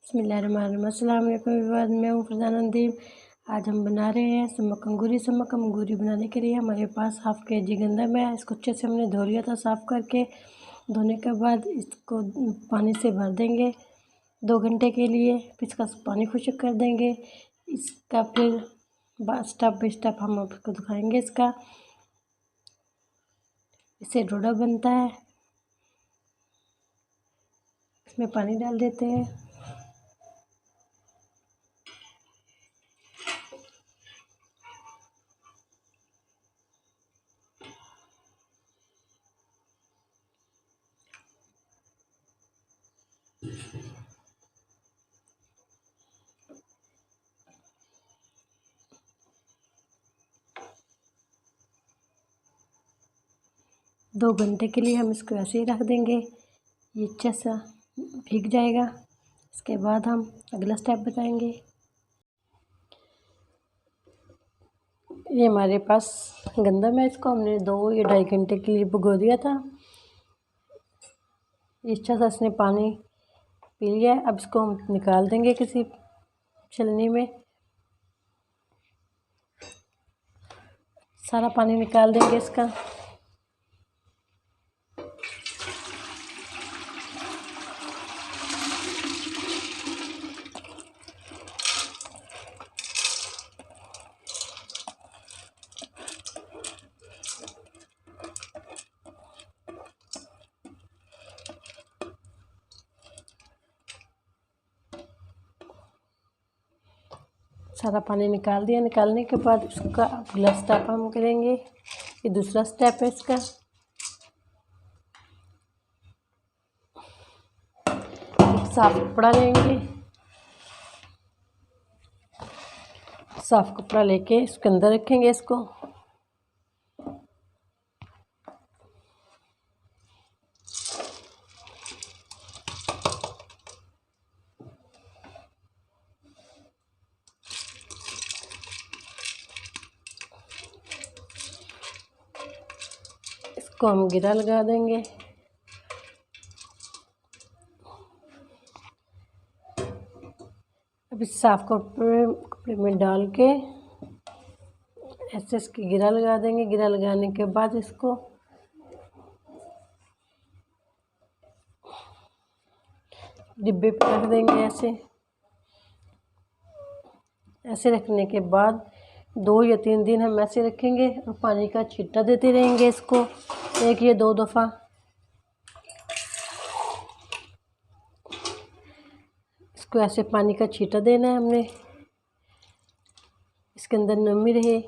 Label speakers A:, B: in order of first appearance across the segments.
A: बिस्मिल्लाहिर्रहमानिर्रहीम। अस्सलाम वालेकुम एवरीवन, मैं हूँ फरजाना नदीम। आज हम बना रहे हैं समक अंगूरी। समक अंगूरी बनाने के लिए हमारे पास हाफ़ के जी गंदम है। इसको अच्छे से हमने धो लिया था साफ़ करके। धोने के बाद इसको पानी से भर देंगे 2 घंटे के लिए। फिर इसका पानी खुश्क कर देंगे। इसका फिर स्टेप बाय स्टेप हम आपको दिखाएंगे। इससे डोडा बनता है। इसमें पानी डाल देते हैं। दो घंटे के लिए हम इसको ऐसे ही रख देंगे। ये अच्छा सा भीग जाएगा। इसके बाद हम अगला स्टेप बताएंगे। ये हमारे पास गंदम है। इसको हमने 2 या 2.5 घंटे के लिए भिगो दिया था। ये अच्छा सा इसने पानी पी लिया है। अब इसको हम निकाल देंगे किसी छलनी में। सारा पानी निकाल देंगे इसका। सारा पानी निकाल दिया। निकालने के बाद इसका अगला स्टेप हम करेंगे। ये दूसरा स्टेप है इसका। एक साफ कपड़ा लेंगे। साफ कपड़ा लेके इसके अंदर रखेंगे इसको। इसको हम गिरा लगा देंगे। अब इस साफ कपड़े में डाल के ऐसे इसकी गिरा लगा देंगे। गिरा लगाने के बाद इसको डिब्बे पे रख देंगे। ऐसे रखने के बाद 2 या 3 दिन हम ऐसे रखेंगे और पानी का छींटा देते रहेंगे इसको 1 या 2 दफ़ा। इसको ऐसे पानी का छींटा देना है हमने। इसके अंदर नमी रहे।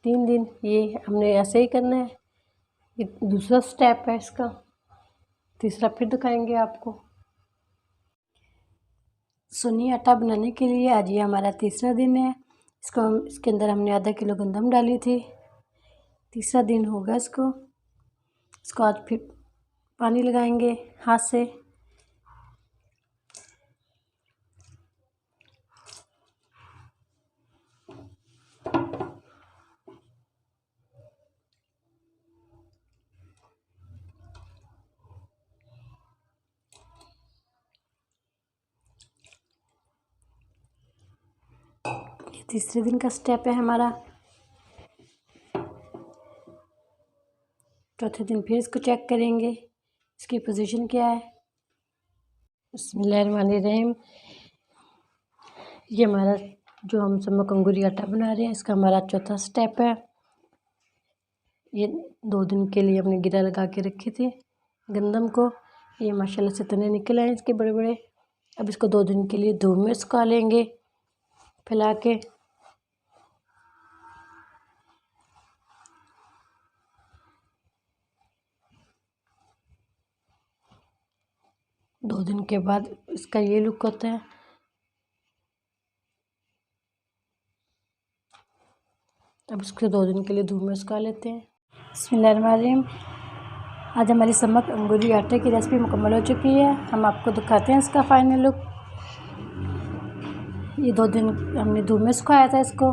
A: तीन दिन ये हमने ऐसे ही करना है। ये दूसरा स्टेप है इसका। तीसरा फिर दिखाएंगे आपको। सुन्नी आटा बनाने के लिए आज ये हमारा तीसरा दिन है। इसके अंदर हमने आधा किलो गंदम डाली थी। तीसरा दिन होगा इसको आज फिर पानी लगाएंगे हाथ से। ये तीसरे दिन का स्टेप है हमारा। चौथे दिन फिर इसको चेक करेंगे इसकी पोजीशन क्या है। बिस्मिल्लाहिर्रहमानिर्रहीम। ये हमारा जो हम समक अंगूरी आटा बना रहे हैं इसका हमारा चौथा स्टेप है। ये 2 दिन के लिए हमने गिरा लगा के रखे थे गंदम को। ये माशाल्लाह से तने निकल आए इसके बड़े बड़े। अब इसको 2 दिन के लिए धूप में सुखा लेंगे फैला के। दो दिन के बाद इसका ये लुक होता है। अब इसको 2 दिन के लिए धूप में सुखा लेते हैं। बिस्मिल्लाहिर्रहमानिर्रहीम। आज हमारी समक अंगूरी आटे की रेसिपी मुकम्मल हो चुकी है। हम आपको दिखाते हैं इसका फाइनल लुक। ये 2 दिन हमने धूप में सुखाया था इसको।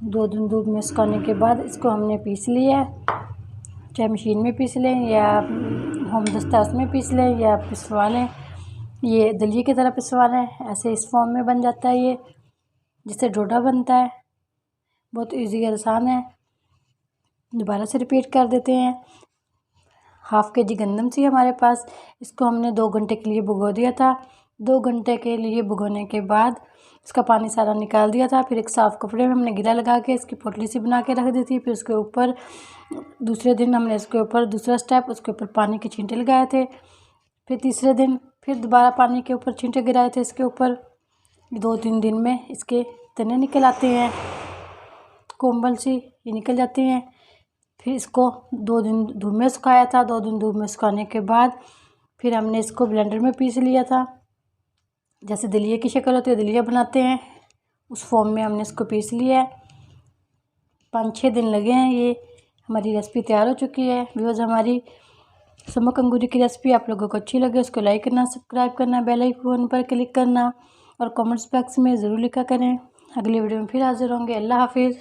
A: 2 दिन धूप में सुखाने के बाद इसको हमने पीस लिया है, चाहे मशीन में पीस लें या हेमदस्ता उसमें पीस लें या पिसवा लें। ये दलिए की तरह पिसवाना है, ऐसे इस फॉर्म में बन जाता है ये, जिससे डोडा बनता है। बहुत इजी और आसान है। दोबारा से रिपीट कर देते हैं। 1/2 kg गंदम थी हमारे पास, इसको हमने 2 घंटे के लिए भिगो दिया था। 2 घंटे के लिए भिगोने के बाद इसका पानी सारा निकाल दिया था। फिर एक साफ़ कपड़े में हमने गिरा लगा के इसकी पोटली सी बना के रख दी थी। फिर उसके ऊपर दूसरे दिन हमने इसके ऊपर दूसरा स्टेप, उसके ऊपर पानी के छींटे लगाए थे। फिर तीसरे दिन फिर दोबारा पानी के ऊपर छींटे गिराए थे इसके ऊपर। 2-3 दिन में इसके तने निकल आते हैं, कोम्बल सी ये निकल जाते हैं। फिर इसको 2 दिन धूप में सुखाया था। 2 दिन धूप में सुखाने के बाद फिर हमने इसको ब्लेंडर में पीस लिया था। जैसे दलिए की शक्ल होती है, दलिया बनाते हैं, उस फॉर्म में हमने इसको पीस लिया है। 5-6 दिन लगे हैं। ये हमारी रेसिपी तैयार हो चुकी है। व्यूअर्स, हमारी समक अंगूरी की रेसिपी आप लोगों को अच्छी लगे उसको लाइक करना, सब्सक्राइब करना, बेल आइकन पर क्लिक करना और कमेंट्स बॉक्स में ज़रूर लिखा करें। अगली वीडियो में फिर हाजिर होंगे। अल्लाह हाफिज़।